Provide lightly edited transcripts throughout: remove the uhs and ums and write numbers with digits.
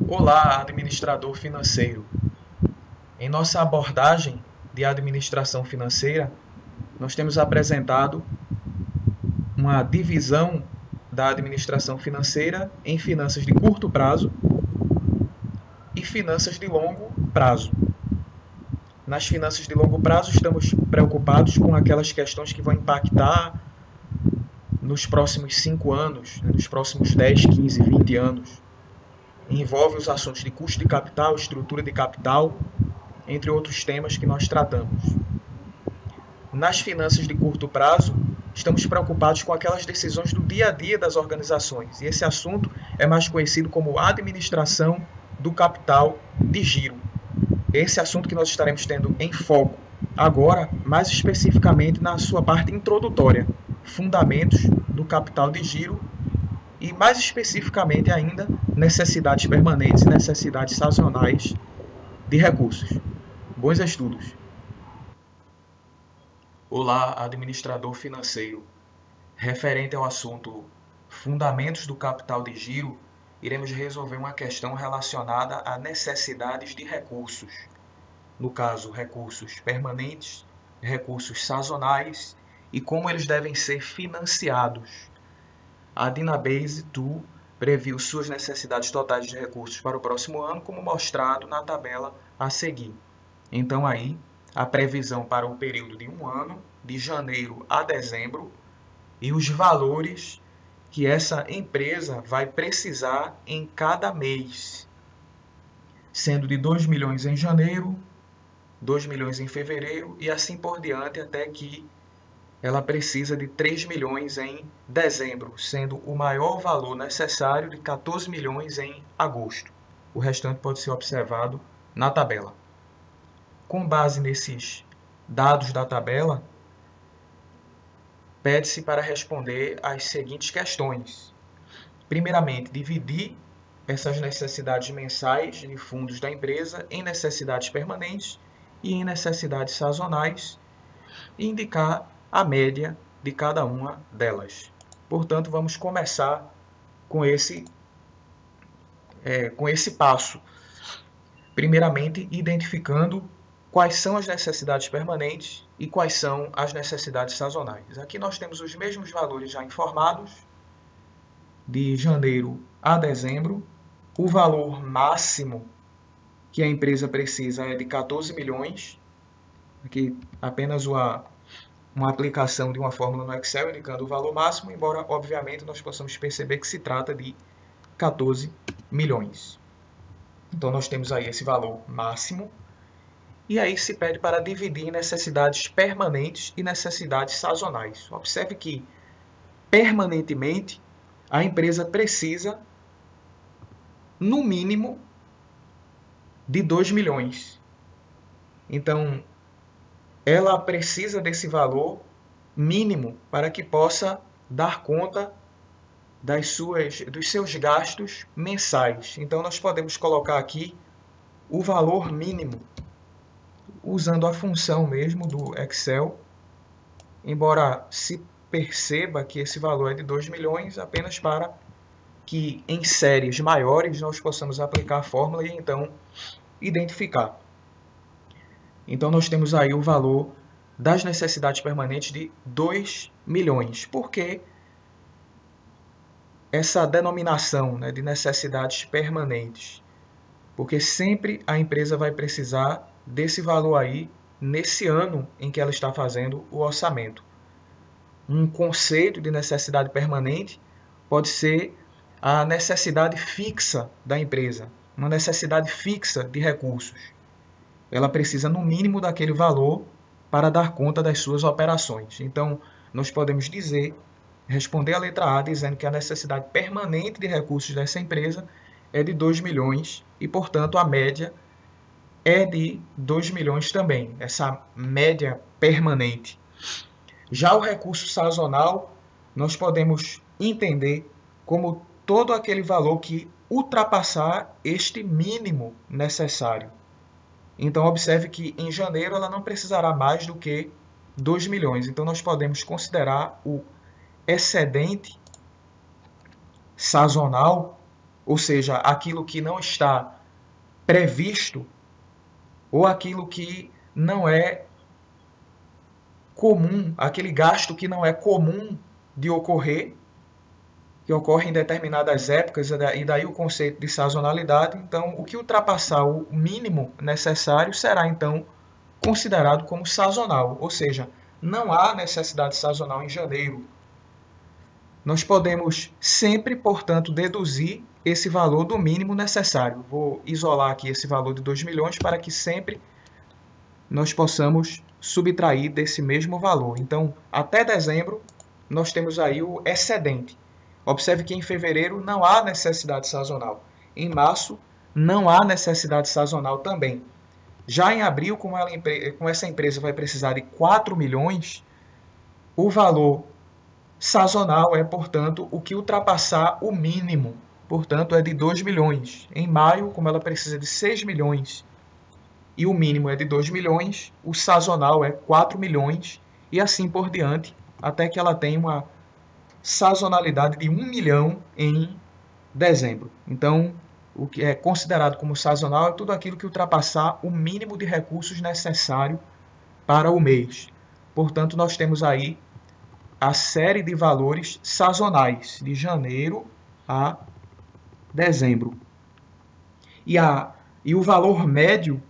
Olá, administrador financeiro. Em nossa abordagem de administração financeira, nós temos apresentado uma divisão da administração financeira em finanças de curto prazo e finanças de longo prazo. Nas finanças de longo prazo, estamos preocupados com aquelas questões que vão impactar nos próximos 5 anos, nos próximos 10, 15, 20 anos. Envolve os assuntos de custo de capital, estrutura de capital, entre outros temas que nós tratamos. Nas finanças de curto prazo, estamos preocupados com aquelas decisões do dia a dia das organizações, e esse assunto é mais conhecido como administração do capital de giro. Esse assunto que nós estaremos tendo em foco agora, mais especificamente na sua parte introdutória, fundamentos do capital de giro e, mais especificamente ainda, necessidades permanentes e necessidades sazonais de recursos. Bons estudos! Olá, administrador financeiro. Referente ao assunto Fundamentos do Capital de Giro, iremos resolver uma questão relacionada a necessidades de recursos. No caso, recursos permanentes, recursos sazonais e como eles devem ser financiados. A Dynabase Tool previu suas necessidades totais de recursos para o próximo ano, como mostrado na tabela a seguir. Então, aí, a previsão para o período de um ano, de janeiro a dezembro, e os valores que essa empresa vai precisar em cada mês, sendo de 2 milhões em janeiro, 2 milhões em fevereiro e assim por diante, até que ela precisa de 3 milhões em dezembro, sendo o maior valor necessário de 14 milhões em agosto. O restante pode ser observado na tabela. Com base nesses dados da tabela, pede-se para responder as seguintes questões. Primeiramente, dividir essas necessidades mensais de fundos da empresa em necessidades permanentes e em necessidades sazonais e indicar a média de cada uma delas. Portanto, vamos começar com esse passo. Primeiramente, identificando quais são as necessidades permanentes e quais são as necessidades sazonais. Aqui nós temos os mesmos valores já informados, de janeiro a dezembro. O valor máximo que a empresa precisa é de 14 milhões. Aqui apenas uma aplicação de uma fórmula no Excel indicando o valor máximo, embora, obviamente, nós possamos perceber que se trata de 14 milhões. Então, nós temos aí esse valor máximo. E aí se pede para dividir em necessidades permanentes e necessidades sazonais. Observe que, permanentemente, a empresa precisa, no mínimo, de 2 milhões. Então, ela precisa desse valor mínimo para que possa dar conta dos seus gastos mensais. Então, nós podemos colocar aqui o valor mínimo, usando a função mesmo do Excel, embora se perceba que esse valor é de 2 milhões, apenas para que em séries maiores nós possamos aplicar a fórmula e então identificar. Então, nós temos aí o valor das necessidades permanentes de 2 milhões. Por que essa denominação, de necessidades permanentes? Porque sempre a empresa vai precisar desse valor aí nesse ano em que ela está fazendo o orçamento. Um conceito de necessidade permanente pode ser a necessidade fixa da empresa, uma necessidade fixa de recursos. Ela precisa, no mínimo, daquele valor para dar conta das suas operações. Então, nós podemos responder a letra A dizendo que a necessidade permanente de recursos dessa empresa é de 2 milhões e, portanto, a média é de 2 milhões também, essa média permanente. Já o recurso sazonal, nós podemos entender como todo aquele valor que ultrapassar este mínimo necessário. Então, observe que em janeiro ela não precisará mais do que 2 milhões. Então, nós podemos considerar o excedente sazonal ou seja, aquilo que não está previsto ou aquilo que não é comum, aquele gasto que não é comum de ocorrer, que ocorre em determinadas épocas, e daí o conceito de sazonalidade. Então, o que ultrapassar o mínimo necessário será, então, considerado como sazonal, ou seja, não há necessidade sazonal em janeiro. Nós podemos sempre, portanto, deduzir esse valor do mínimo necessário. Vou isolar aqui esse valor de 2 milhões para que sempre nós possamos subtrair desse mesmo valor. Então, até dezembro, nós temos aí o excedente. Observe que em fevereiro não há necessidade sazonal. Em março, não há necessidade sazonal também. Já em abril, como essa empresa vai precisar de 4 milhões, o valor sazonal é, portanto, o que ultrapassar o mínimo. Portanto, é de 2 milhões. Em maio, como ela precisa de 6 milhões e o mínimo é de 2 milhões, o sazonal é 4 milhões e assim por diante, até que ela tenha uma sazonalidade de 1 milhão em dezembro. Então, o que é considerado como sazonal é tudo aquilo que ultrapassar o mínimo de recursos necessário para o mês. Portanto, nós temos aí a série de valores sazonais, de janeiro a dezembro. E o valor médio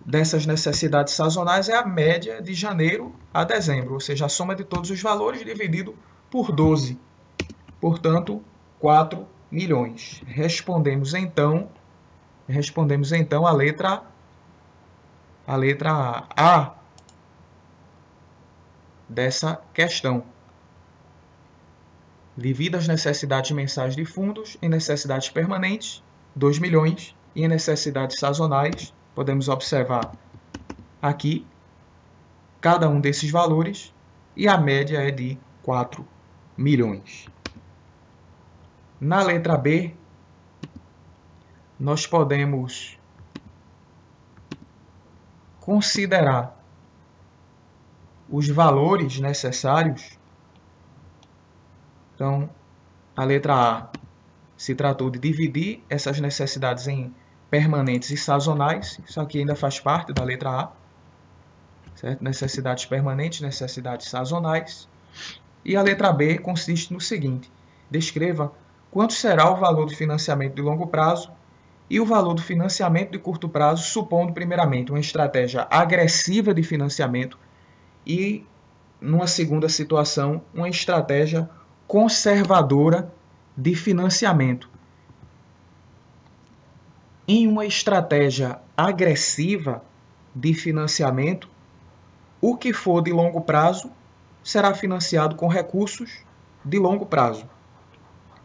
dessas necessidades sazonais é a média de janeiro a dezembro, ou seja, a soma de todos os valores dividido por 12. Portanto, 4 milhões. Respondemos então a letra A dessa questão. Divida as necessidades mensais de fundos em necessidades permanentes, 2 milhões, e em necessidades sazonais, podemos observar aqui cada um desses valores, e a média é de 4 milhões. Na letra B, nós podemos considerar os valores necessários. Então, a letra A se tratou de dividir essas necessidades em permanentes e sazonais. Isso aqui ainda faz parte da letra A, certo? Necessidades permanentes, necessidades sazonais. E a letra B consiste no seguinte: descreva quanto será o valor do financiamento de longo prazo e o valor do financiamento de curto prazo, supondo, primeiramente, uma estratégia agressiva de financiamento e, numa segunda situação, uma estratégia conservadora de financiamento. Em uma estratégia agressiva de financiamento, o que for de longo prazo será financiado com recursos de longo prazo.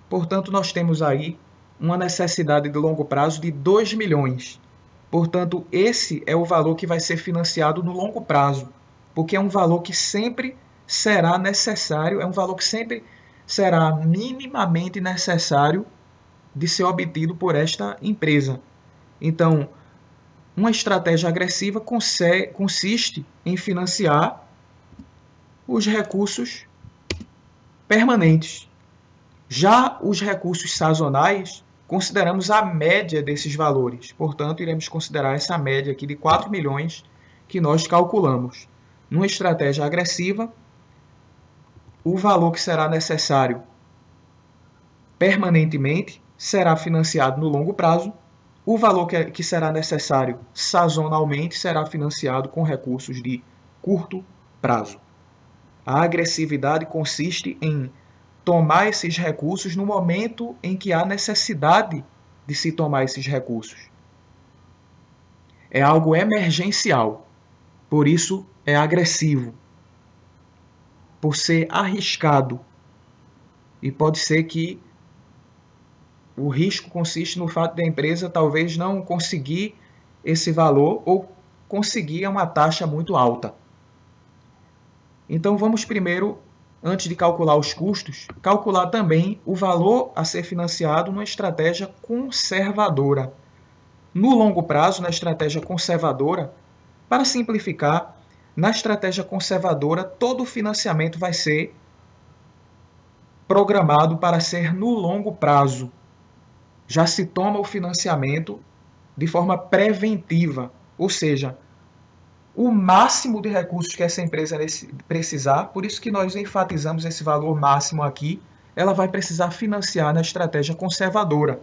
Portanto, nós temos aí uma necessidade de longo prazo de 2 milhões. Portanto, esse é o valor que vai ser financiado no longo prazo, porque é um valor que sempre será necessário, é um valor que sempre será minimamente necessário de ser obtido por esta empresa. Então, uma estratégia agressiva consiste em financiar os recursos permanentes. Já os recursos sazonais, consideramos a média desses valores. Portanto, iremos considerar essa média aqui de 4 milhões que nós calculamos. Numa estratégia agressiva, o valor que será necessário permanentemente será financiado no longo prazo. O valor que será necessário sazonalmente será financiado com recursos de curto prazo. A agressividade consiste em tomar esses recursos no momento em que há necessidade de se tomar esses recursos. É algo emergencial, por isso é agressivo, por ser arriscado. E pode ser que o risco consiste no fato da empresa talvez não conseguir esse valor ou conseguir a uma taxa muito alta. Então vamos primeiro, antes de calcular os custos, calcular também o valor a ser financiado numa estratégia conservadora. No longo prazo, na estratégia conservadora, para simplificar, na estratégia conservadora, todo o financiamento vai ser programado para ser no longo prazo. já se toma o financiamento de forma preventiva, ou seja, o máximo de recursos que essa empresa precisar, por isso que nós enfatizamos esse valor máximo aqui, ela vai precisar financiar na estratégia conservadora.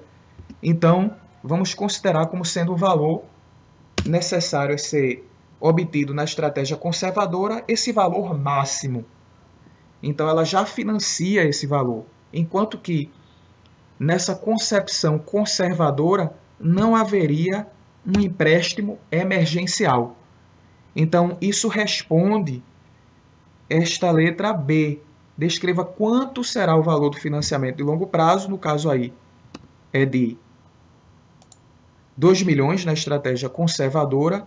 Então, vamos considerar como sendo o valor necessário a ser obtido na estratégia conservadora esse valor máximo. Então, ela já financia esse valor, enquanto que nessa concepção conservadora não haveria um empréstimo emergencial. Então, isso responde esta letra B. Descreva quanto será o valor do financiamento de longo prazo, no caso aí é de 2 milhões na estratégia conservadora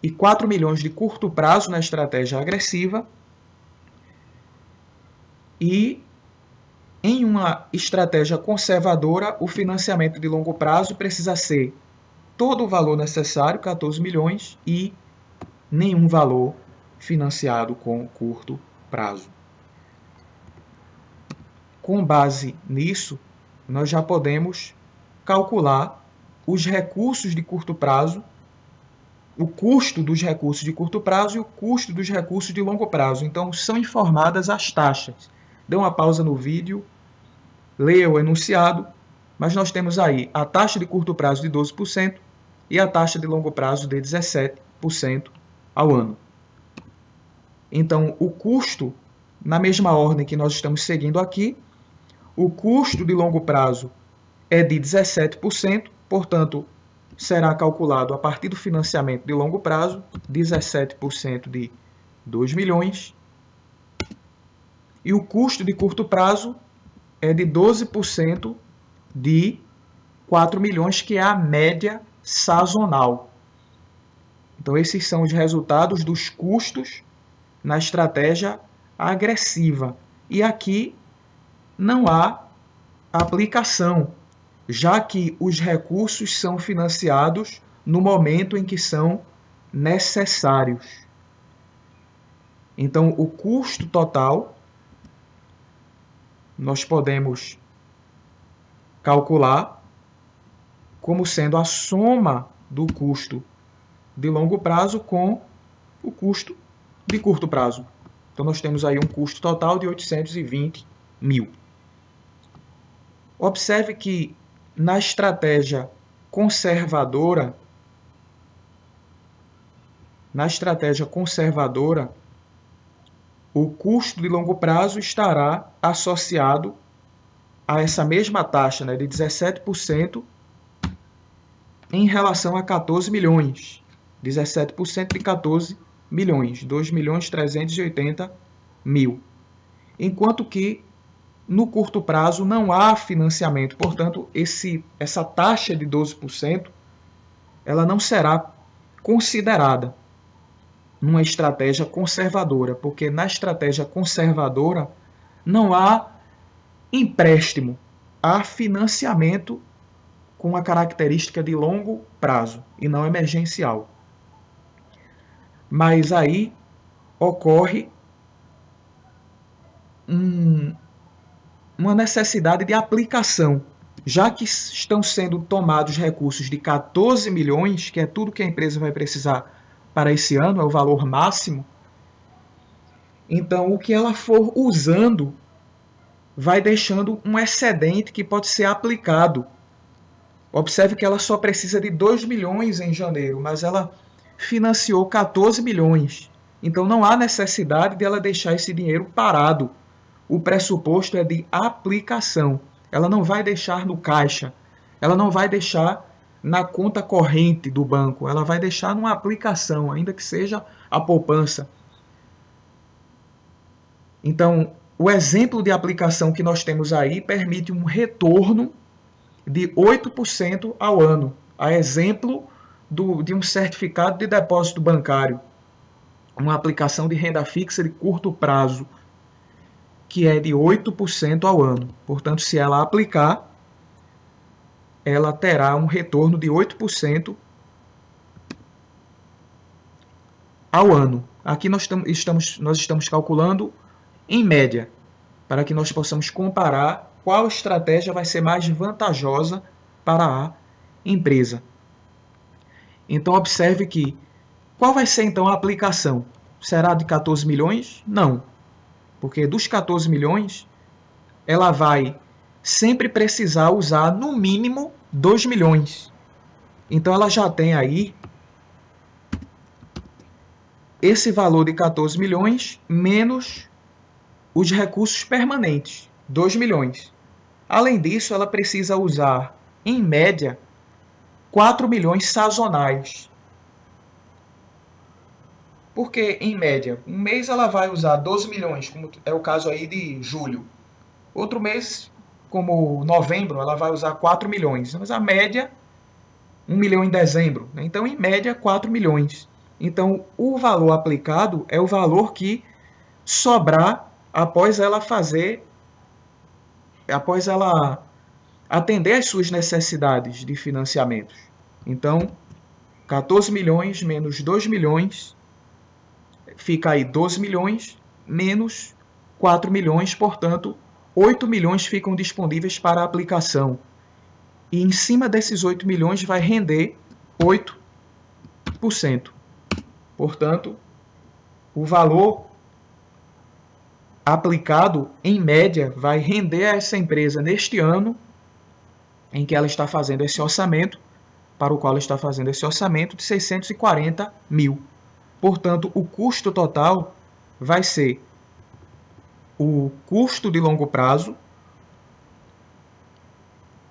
e 4 milhões de curto prazo na estratégia agressiva. E em uma estratégia conservadora, o financiamento de longo prazo precisa ser todo o valor necessário, 14 milhões, e nenhum valor financiado com curto prazo. Com base nisso, nós já podemos calcular os recursos de curto prazo, o custo dos recursos de curto prazo e o custo dos recursos de longo prazo. Então, são informadas as taxas. Dê uma pausa no vídeo, leia o enunciado, mas nós temos aí a taxa de curto prazo de 12% e a taxa de longo prazo de 17% ao ano. Então, o custo, na mesma ordem que nós estamos seguindo aqui, o custo de longo prazo é de 17%, portanto, será calculado a partir do financiamento de longo prazo, 17% de 2 milhões, e o custo de curto prazo é de 12% de 4 milhões, que é a média sazonal. Então, esses são os resultados dos custos na estratégia agressiva. E aqui não há aplicação, já que os recursos são financiados no momento em que são necessários. Então, o custo total nós podemos calcular como sendo a soma do custo de longo prazo com o custo de curto prazo. Então, nós temos aí um custo total de 820 mil. Observe que na estratégia conservadora, o custo de longo prazo estará associado a essa mesma taxa, né, de 17% em relação a 14 milhões. 17% de 14 milhões, 2.380.000. Enquanto que no curto prazo não há financiamento, portanto, essa taxa de 12% ela não será considerada numa estratégia conservadora, porque na estratégia conservadora não há empréstimo, há financiamento com a característica de longo prazo e não emergencial. Mas aí ocorre uma necessidade de aplicação, já que estão sendo tomados recursos de 14 milhões, que é tudo que a empresa vai precisar para esse ano, é o valor máximo. Então, o que ela for usando vai deixando um excedente que pode ser aplicado. Observe que ela só precisa de 2 milhões em janeiro, mas ela financiou 14 milhões. Então, não há necessidade de ela deixar esse dinheiro parado. O pressuposto é de aplicação. Ela não vai deixar no caixa, ela não vai deixar na conta corrente do banco, ela vai deixar numa aplicação, ainda que seja a poupança. Então, o exemplo de aplicação que nós temos aí permite um retorno de 8% ao ano, a exemplo de um certificado de depósito bancário, uma aplicação de renda fixa de curto prazo, que é de 8% ao ano. Portanto, se ela aplicar, ela terá um retorno de 8% ao ano. Aqui nós estamos calculando em média, para que nós possamos comparar qual estratégia vai ser mais vantajosa para a empresa. Então, observe que qual vai ser então a aplicação? Será de 14 milhões? Não, porque dos 14 milhões, ela vai sempre precisar usar no mínimo 2 milhões. Então, ela já tem aí esse valor de 14 milhões menos os recursos permanentes, 2 milhões. Além disso, ela precisa usar, em média, 4 milhões sazonais. Porque, em média, um mês ela vai usar 12 milhões, como é o caso aí de julho. Outro mês, como novembro, ela vai usar 4 milhões. Mas a média, 1 milhão em dezembro. Então, em média, 4 milhões. Então, o valor aplicado é o valor que sobrar após ela atender às suas necessidades de financiamentos. Então, 14 milhões menos 2 milhões, fica aí 12 milhões menos 4 milhões, portanto, 8 milhões ficam disponíveis para a aplicação. E em cima desses 8 milhões vai render 8%. Portanto, o valor aplicado, em média, vai render a essa empresa neste ano em que ela está fazendo esse orçamento, para o qual ela está fazendo esse orçamento, de 640 mil. Portanto, o custo total vai ser o custo de longo prazo.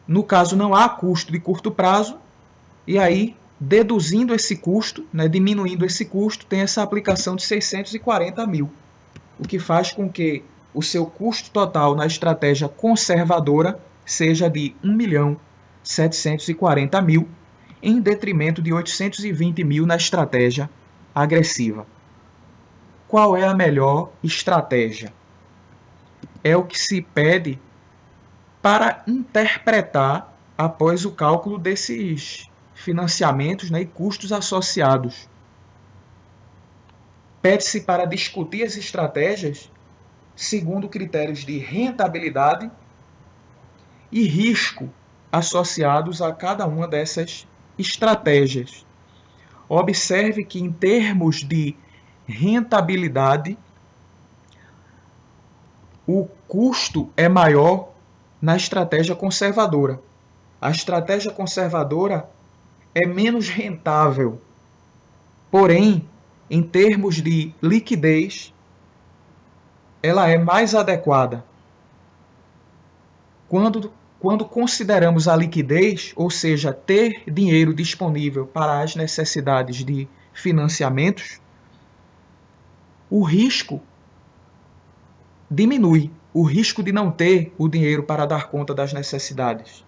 No caso, não há custo de curto prazo, e aí, deduzindo esse custo, diminuindo esse custo, tem essa aplicação de 640 mil, o que faz com que o seu custo total na estratégia conservadora seja de 1.740.000, em detrimento de 820 mil na estratégia agressiva. Qual é a melhor estratégia? É o que se pede para interpretar após o cálculo desses financiamentos, e custos associados. Pede-se para discutir as estratégias segundo critérios de rentabilidade e risco associados a cada uma dessas estratégias. Observe que, em termos de rentabilidade, o custo é maior na estratégia conservadora. A estratégia conservadora é menos rentável, porém, em termos de liquidez, ela é mais adequada. Quando consideramos a liquidez, ou seja, ter dinheiro disponível para as necessidades de financiamentos, o risco diminui, o risco de não ter o dinheiro para dar conta das necessidades.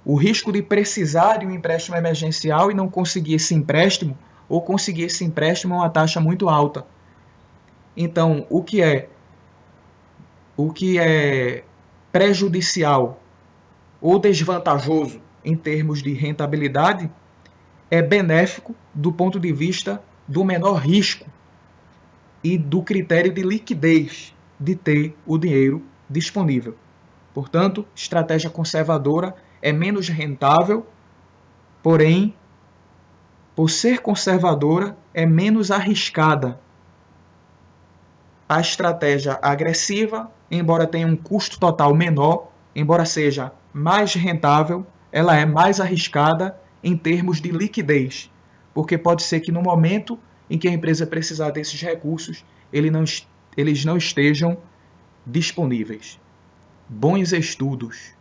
O risco de precisar de um empréstimo emergencial e não conseguir esse empréstimo, ou conseguir esse empréstimo a uma taxa muito alta. Então, o que é prejudicial ou desvantajoso em termos de rentabilidade é benéfico do ponto de vista do menor risco e do critério de liquidez de ter o dinheiro disponível. Portanto, estratégia conservadora é menos rentável, porém, por ser conservadora, é menos arriscada. A estratégia agressiva, embora tenha um custo total menor, embora seja mais rentável, ela é mais arriscada em termos de liquidez, porque pode ser que no momento em que a empresa precisar desses recursos, eles não estejam disponíveis. Bons estudos!